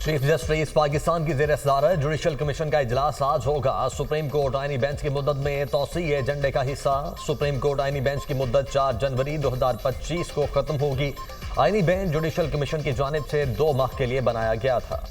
Chief justice Pakistan की ज़ेर सदारत जुडिशल कमीशन का इजलास आज होगा। सुप्रीम कोर्ट आईनी बेंच की मुद्दत में तोसी एजेंडे का हिस्सा। सुप्रीम कोर्ट आईनी बेंच की मुद्दत 4 जनवरी 2025 को खत्म होगी। आईनी बेंच जुडिशल कमीशन की जानिब से 2 माह के लिए बनाया गया था।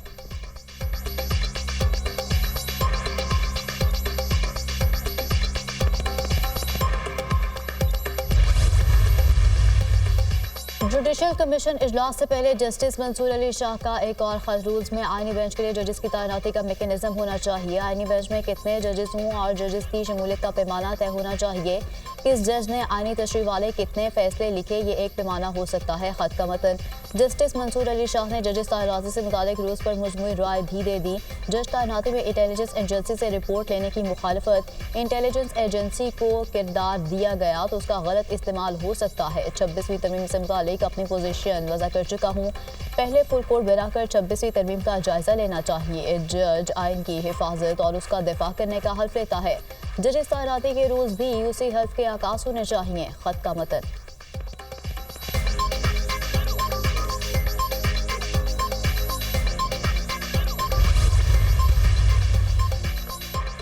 जुडिशल कमीशन इजलास से पहले जस्टिस मंसूर अली शाह का एक और खत रूल्स में आईनी बेंच के लिए जजेस की तैनाती का मैकेनिज्म होना चाहिए। आईनी बेंच में कितने जजेस हों और जजेस की शमूलियत का पैमाना तय होना चाहिए। किस जज ने आईनी तशरीह वाले कितने फैसले लिखे, ये एक पैमाना हो सकता है। खत का मतन जस्टिस मंसूर अली शाह ने जजेस तैनाती से मुतालिक रूल्स पर मजमूई राय भी दे दी। जज तैनाती में इंटेलिजेंस एजेंसी से रिपोर्ट लेने की मुखालफत। इंटेलिजेंस एजेंसी को किरदार दिया गया तो उसका गलत इस्तेमाल हो सकता है। 26वीं तरमीम से मुतालिक अपनी पोजीशन वज़ा कर चुका हूँ। पहले फुल कोर्ट बनाकर 26वीं तरमीम का जायजा लेना चाहिए। जज आइन की हिफाजत और उसका दिफा करने का हल्फ लेता है। जजेस तैनाती के रूल्स भी उसी हल्फ के आकाश होने चाहिए। खत का मतन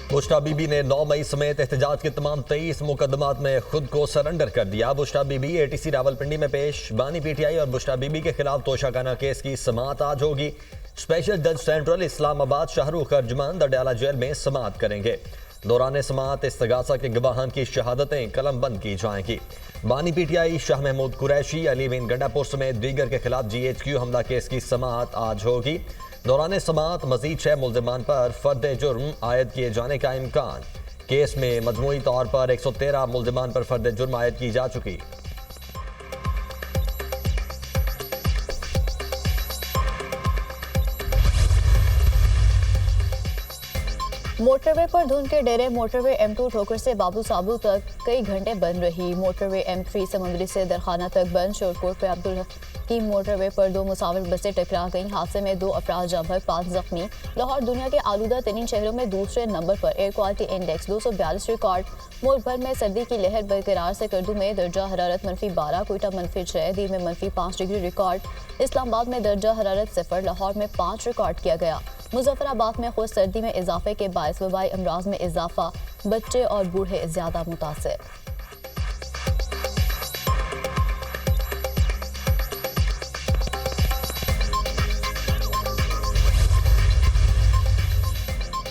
बुश्रा बीबी ने 9 मई समेत एहतजाज के तमाम 23 मुकदमात में खुद को सरेंडर कर दिया। बुश्रा बीबी एटीसी रावलपिंडी में पेश। बानी पीटीआई और बुश्रा बीबी के खिलाफ तोशाखाना केस की समाअत आज होगी। स्पेशल जज सेंट्रल इस्लामाबाद शाहरुख अर्जमान दडियाला जेल में समाअत करेंगे। दौरान समाअत इस्तगासा के गवाहान की शहादतें कलम बंद की जाएंगी। बानी पीटीआई शाह महमूद कुरैशी अलीमीन गंडापुर समेत दीगर के खिलाफ GHQ हमला केस की समाअत आज होगी। दौरान समाअत मजीद 6 मुल्जिमान पर फर्द जुर्म आयद किए जाने का इम्कान। केस में मजमूई तौर पर 113 मुल्जिमान पर फर्द जुर्म आयद की जा चुकी। मोटरवे पर धुंध के डेरे मोटरवे M2 ठोकर से बाबू साबू तक कई घंटे बंद रही। मोटरवे M3 समुद्री से दरखाना तक बंद। शोरकोट पे अब्दुल हकीम मोटरवे पर 2 मुसाफिर बसें टकरा गईं। हादसे में 2 अफराद जहाँ भर 5 जख्मी। लाहौर दुनिया के आलूदा तरीन शहरों में दूसरे नंबर पर। Air quality index 242 record. मुल्क भर में सर्दी की लहर बरकरार। से करदू में दर्जा हरारत -12, कोयटा -6, दीव में -5 डिग्री रिकॉर्ड। इस्लामाबाद में दर्जा हरारत 0, लाहौर में 5 रिकॉर्ड किया गया। मुजफ्फराबाद में खुद सर्दी में इजाफे के बायस वबाई अमराज में इजाफा। बच्चे और बूढ़े ज्यादा मुतासिर।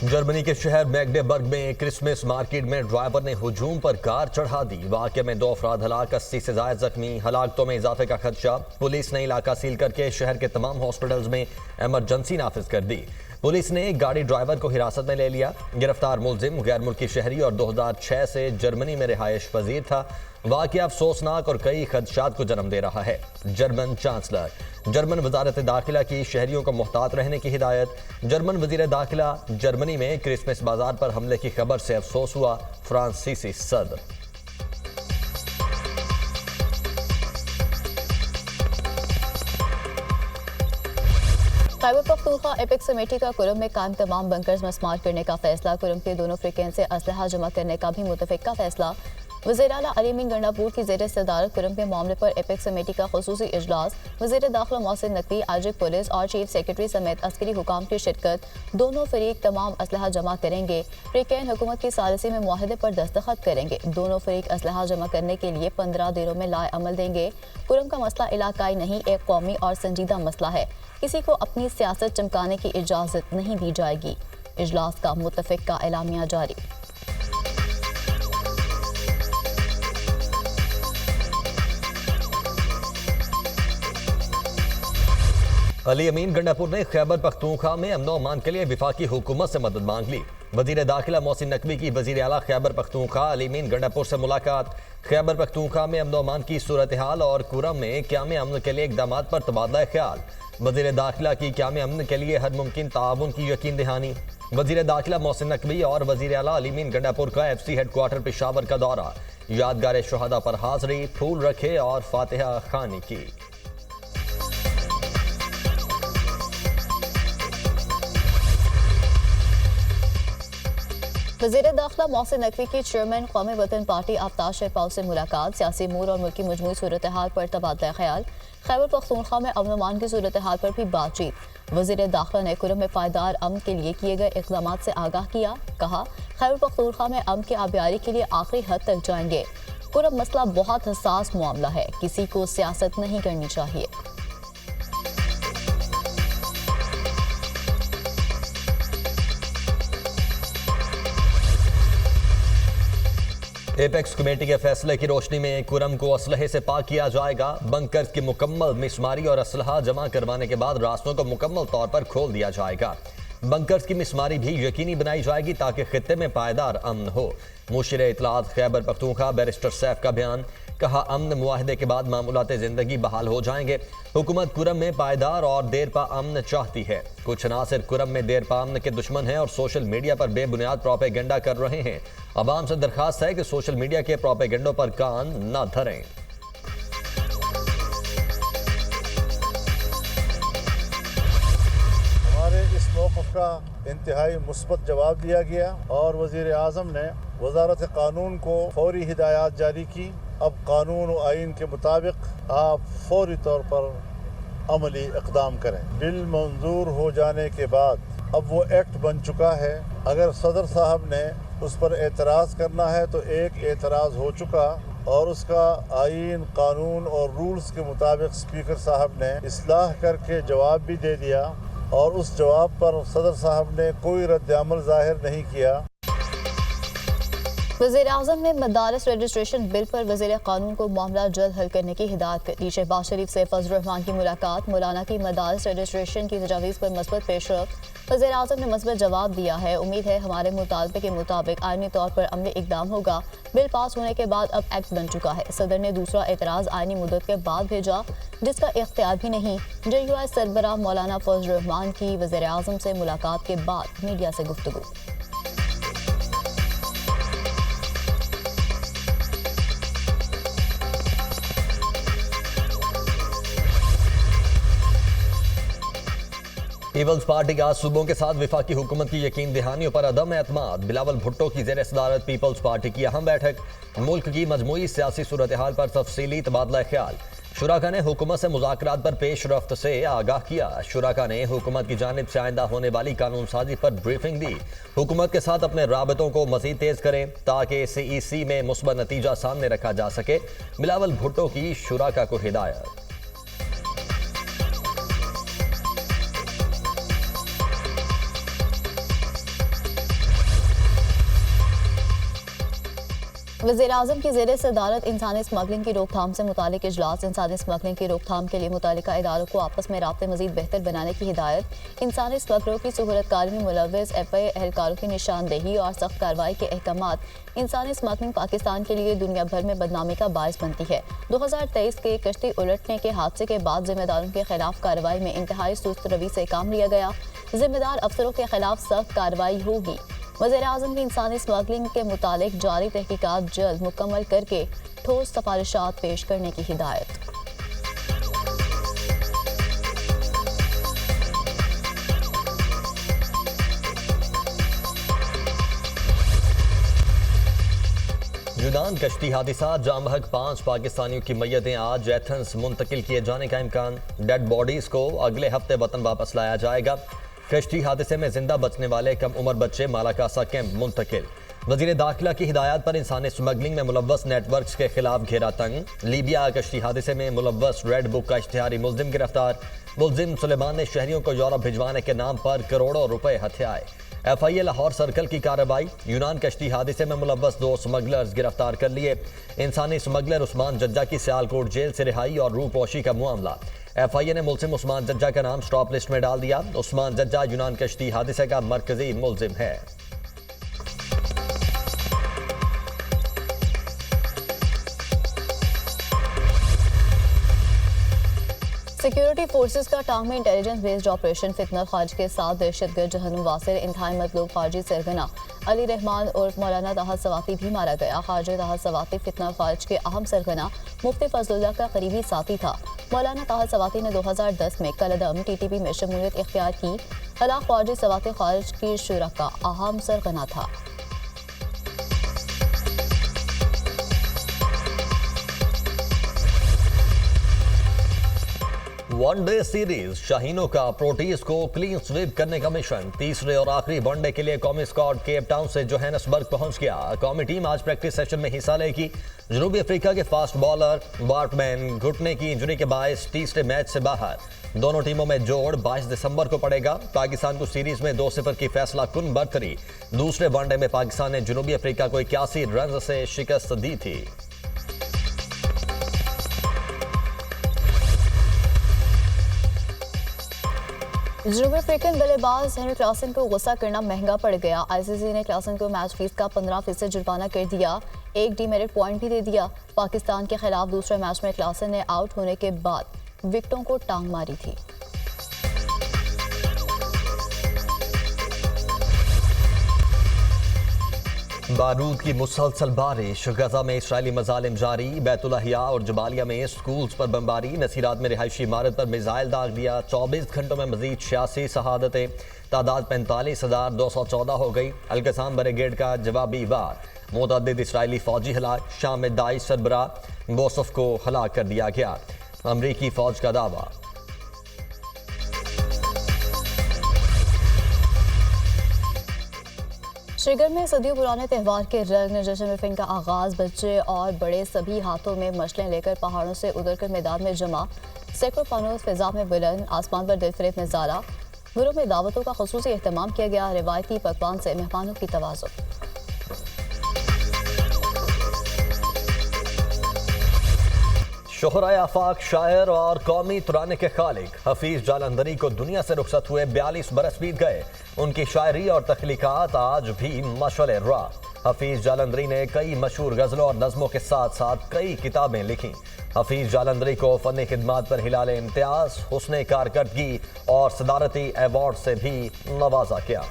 जर्मनी के शहर मैग्डेबर्ग में क्रिसमस मार्केट में ड्राइवर ने हुजूम पर कार चढ़ा दी। वाक़े में 2 अफराद हलाक, 80 से ज़ायद जख्मी। हलाकतों में इजाफे का खदशा। पुलिस ने इलाका सील करके शहर के तमाम हॉस्पिटल्स में इमरजेंसी नाफिज कर दी। पुलिस ने गाड़ी ड्राइवर को हिरासत में ले लिया। गिरफ्तार मुलजिम गैर मुल्की शहरी और 2006 से जर्मनी में रिहायश पजीर था। वाक़या अफसोसनाक और कई खदशात को जन्म दे रहा है। जर्मन चांसलर जर्मन वजारत दाखिला की शहरियों को मुहतात रहने की हिदायत। जर्मन वजीर दाखिला जर्मनी में क्रिसमस बाजार पर हमले की खबर से अफसोस हुआ। फ्रांसीसी सदर खैबर पख्तूनख्वा एपेक्स कमेटी का कुरम में कायम तमाम बंकर्स मस्मार करने का फैसला। कुरम के दोनों फ्रिकेन से असलहा जमा करने का भी मुतफिका फैसला। वज़ीर आला अलीमीन गंडापुर की ज़ेर सदारत कुरम के मामले पर एपेक्स कमेटी का खुसूसी इजलास। वज़ीर दाखिला मोहसिन नकवी, आजिब पुलिस और चीफ सेक्रेटरी समेत अस्करी हुकाम की शिरकत। दोनों फरीक तमाम असलहा जमा करेंगे। फ्रिकेन हुकूमत की सालिसी में मुआहदे पर दस्तखत करेंगे। दोनों फरीक असलहा जमा करने के लिए 15 दिनों में लाए अमल देंगे। कुरम का मसला इलाकाई नहीं, एक कौमी और संजीदा मसला है। किसी को अपनी सियासत चमकाने की इजाज़त नहीं दी जाएगी। इजलास का मुतफिका एलामिया जारी। अली अमीन गंडापुर ने खैबर पख्तूनख्वा में अमन अमान के लिए विफाकी हुकूमत से मदद मांग ली। वजीर दाखिला मोहसिन नकवी की वजीर आला खैबर पख्तूनख्वा अली अमीन गंडापुर से मुलाकात। खैबर पख्तूनख्वा में अमन अमान की सूरत हाल और कुरम में क़याम अमन के लिए इक़दाम पर तबादला ख्याल। वजीर दाखिला की क़याम अमन के लिए हर मुमकिन ताउन की यकीन दहानी। वजीर दाखिला मोहसिन नकवी और वजीर आला अली अमीन गंडापुर का FC हेडक्वार्टर पेशावर का दौरा। यादगार शहादा पर हाजिरी, फूल रखे और फातिहा खानी की। वज़ीर दाखिला मोहसिन नकवी की चेयरमैन कौमी वतन पार्टी आफ्ताब शेरपाव से मुलाकात। सियासी मूड और मुल्की मजमूई सूरत हाल पर तबादला ख्याल। खैबर पख्तूनख्वा में अमन अमान की सूरत हाल पर भी बातचीत। वज़ीर दाखिला ने कुरम में पायदार अमन के लिए किए गए इक़दाम से आगाह किया। कहा, खैबर पख्तूनख्वा में अमन की आबियारी के लिए आखिरी हद तक जाएंगे। कुरम मसला बहुत हसास मामला है, किसी को सियासत नहीं करनी चाहिए। एपेक्स कमेटी के फैसले की रोशनी में कुरम को असलहे से पाक किया जाएगा। बंकर्स की मुकम्मल मिसमारी और असलहा जमा करवाने के बाद रास्तों को मुकम्मल तौर पर खोल दिया जाएगा। बंकर्स की मिसमारी भी यकीनी बनाई जाएगी ताकि खित्ते में पायदार अमन हो। मुशीर इत्तलात खैबर पख्तूनख्वा बैरिस्टर सैफ का बयान। कहा, अमन मुआहदे के बाद मामूलात जिंदगी बहाल हो जाएंगे। हुकूमत कुरम में पायदार और देरपा अमन चाहती है। कुछ अनासर कुरम में देरपा अमन के दुश्मन हैं और सोशल मीडिया पर बेबुनियाद प्रोपेगेंडा कर रहे हैं। अवाम से दरखास्त है कि सोशल मीडिया के प्रोपेगेंडों पर कान न धरें। इस मौक़िफ़ का इंतहाई मुस्बत जवाब दिया गया और वज़ीर आज़म ने वज़ारत क़ानून को फौरी हिदायत जारी की। अब कानून व आइन के मुताबिक आप फौरी तौर पर अमली इक़दाम करें। बिल मंजूर हो जाने के बाद अब वो एक्ट बन चुका है। अगर सदर साहब ने उस पर एतराज़ करना है तो एक एतराज़ हो चुका और उसका आइन, कानून और रूल्स के मुताबिक स्पीकर साहब ने इस्लाह करके जवाब भी दे दिया और उस जवाब पर सदर साहब ने कोई रद्द-ए-अमल ज़ाहिर नहीं किया। वज़ीर आज़म ने मदारस रजिस्ट्रेशन बिल पर वज़ीर क़ानून को मामला जल्द हल करने की हिदायत कर दी। शहबाज शरीफ से फजल रहमान की मुलाकात। मौलाना की मदारस रजिस्ट्रेशन की तजावीज़ पर मस्बत पेशरफ्त। वज़ीर आज़म ने मस्बत जवाब दिया है। उम्मीद है हमारे मुतालबे के मुताबिक आइनी तौर पर अमली इक़दाम होगा। बिल पास होने के बाद अब एक्ट बन चुका है। सदर ने दूसरा एतराज़ आइनी मुद्दत के बाद भेजा, जिसका इख्तियार भी नहीं। JUI सरबराह मौलाना फजल रहमान की वज़ीर आज़म से मुलाकात के बाद मीडिया से गुफ्तगू। पीपल्स पार्टी का सूबों के साथ विफाकी हुकूमत की यकीन दहानियों पर अदम एतमाद। बिलावल भुट्टो की ज़ेर सदारत पीपल्स पार्टी की अहम बैठक। मुल्क की मजमूई सियासी सूरत हाल पर तफसीली तबादला ख्याल। शुराका ने हुकूमत से मुज़ाकरात पर पेश रफ्त से आगाह किया। शुराका ने हुकूमत की जानिब से आइंदा होने वाली कानून साजी पर ब्रीफिंग दी। हुकूमत के साथ अपने राबतों को मज़ीद तेज करें ताकि CEC में मुस्बत नतीजा सामने रखा जा सके। बिलावल भुट्टो की शुराका को हिदायत। वज़ीर आज़म की ज़ेर सदारत इंसानी स्मगलिंग की रोकथाम से मुतालिक इजलास। इंसानी स्मगलिंग की रोकथाम के लिए मुतालिका इदारों को आपस में राब्ते मज़ीद बेहतर बनाने की हिदायत। इंसानी स्मगलरों की सहूलतकारी में मुलव्वस FIA एहलकारों की निशानदेही और सख्त कार्रवाई के अहकामात। इंसानी स्मगलिंग पाकिस्तान के लिए दुनिया भर में बदनामी का बायस बनती है। 2023 के कश्ती उलटने के हादसे के बाद जिम्मेदारों के खिलाफ कार्रवाई में इंतहाई सुस्त रवि से काम लिया गया। जिम्मेदार अफसरों के खिलाफ सख्त कार्रवाई होगी। वज़ीर आज़म की इंसानी स्मगलिंग के मुतालिक जारी तहकीकात जल्द मुकम्मल करके ठोस सिफारिशात पेश करने की हिदायत। यूनान कश्ती हादसा जाम बहक 5 पाकिस्तानियों की मैयतें आज एथेंस मुंतकिल किए जाने का इम्कान। डेड बॉडीज को अगले हफ्ते वतन वापस लाया जाएगा। कश्ती हादसे में जिंदा बचने वाले कम उम्र बच्चे मालाकासा कैंप मुंतकिल। वजीर दाखिला की हिदायत पर इंसानी स्मगलिंग में मुलव्वस नेटवर्क्स के खिलाफ घेरा तंग। लीबिया कश्ती हादसे में मुलव्वस रेड बुक का इश्तिहारी मुलजिम गिरफ्तार। मुलजिम सुलेमान ने शहरियों को यूरोप भिजवाने के नाम पर करोड़ों रुपए हथियाए। FIA लाहौर सर्कल की कार्रवाई। यूनान कश्ती हादसे में मुलव्वस 2 स्मगलर्स गिरफ्तार कर लिए। इंसानी स्मगलर उस्मान जज्जा की सियालकोट जेल से रिहाई और रूपोशी का मामला। FIA ने मुलजिम उस्मान जज्जा का नाम स्टॉप लिस्ट में डाल दिया। उस्मान जज्जा यूनान कश्ती हादसे का मरकजी मुलजिम है। सिक्योरिटी फोर्सेस का टांग में इंटेलिजेंस बेस्ड ऑपरेशन फितना खारिज के साथ दहशतगर्द जहन्नुम वासिर इंतहाई मतलूब खारजी सरगना अली रहमान और मौलाना ताहा सवाती भी मारा गया। खारजी ताहा सवाती फितना खारिज के अहम सरगना मुफ्ती फजलुल्लाह का करीबी साथी था। मौलाना ताहा सवाती ने 2010 में कलदम TTP में शमूलियत इख्तियार की। खिलाफ खारजी सवाती खारिज की शुरा का अहम सरगना था। वनडे सीरीज शाहीनों का प्रोटीज को क्लीन स्वीप करने का मिशन। तीसरे और आखिरी वनडे के लिए कौमी स्क्वाड केप टाउन से जोहान्सबर्ग पहुंच गया। कौमी टीम आज प्रैक्टिस सेशन में हिस्सा लेगी। जनूबी अफ्रीका के फास्ट बॉलर बार्टमैन घुटने की इंजरी के बायस तीसरे मैच से बाहर। दोनों टीमों में जोड़ 22 दिसंबर को पड़ेगा। पाकिस्तान को सीरीज में 2-0 की फैसला कुन बरतरी। दूसरे वनडे में पाकिस्तान ने जनूबी अफ्रीका को 81 रन से शिकस्त दी थी। जनूबी अफ्रीकन बल्लेबाज हेनरी क्लासन को गुस्सा करना महंगा पड़ गया। आईसीसी ने क्लासन को मैच फीस का 15% जुर्माना कर दिया। एक डीमेरिट पॉइंट भी दे दिया। पाकिस्तान के खिलाफ दूसरे मैच में क्लासन ने आउट होने के बाद विकेटों को टांग मारी थी। बारूद की मुसलसल बारिश। गजा में इसराइली मजालिम जारी। बैतुल-हिया और जबालिया में स्कूल्स पर बमबारी। नसीरात में रिहायशी इमारत पर मिसाइल दाग दिया। 24 घंटों में मजीद 86 शहादतें। तादाद 45,214 हो गई। अलकसाम ब्रिगेड का जवाबी वार। मुतअद्दिद इसराइली फौजी हलाक। शाम में दाइश सरबराह बोसफ को हलाक कर दिया गया। अमरीकी फौज का दावा। श्रीनगर में सदियों पुराने त्यौहार के रंग जश्न में का आगाज। बच्चे और बड़े सभी हाथों में मशलें लेकर पहाड़ों से उतरकर मैदान में जमा। सैकड़ों फानूस फिजा में बुलंद। आसमान पर दिलफरेब नज़ारा। घरों में दावतों का खुसूसी एहतमाम किया गया। रिवायती पकवान से मेहमानों की तवाज़ुन। शोहराए आफाक शायर और कौमी तराने के खालिक हफीज जालंधरी को दुनिया से रुखसत हुए 42 बरस बीत गए। उनकी शायरी और तख्लीकात आज भी मशअल राह। हफीज जालंधरी ने कई मशहूर गज़लों और नज़मों के साथ साथ कई किताबें लिखी। हफीज जालंधरी को फ़न खिदमात पर हिलाल इम्तियाज़, हुस्न कारकर्दगी और सदारती अवार्ड से भी नवाजा गया।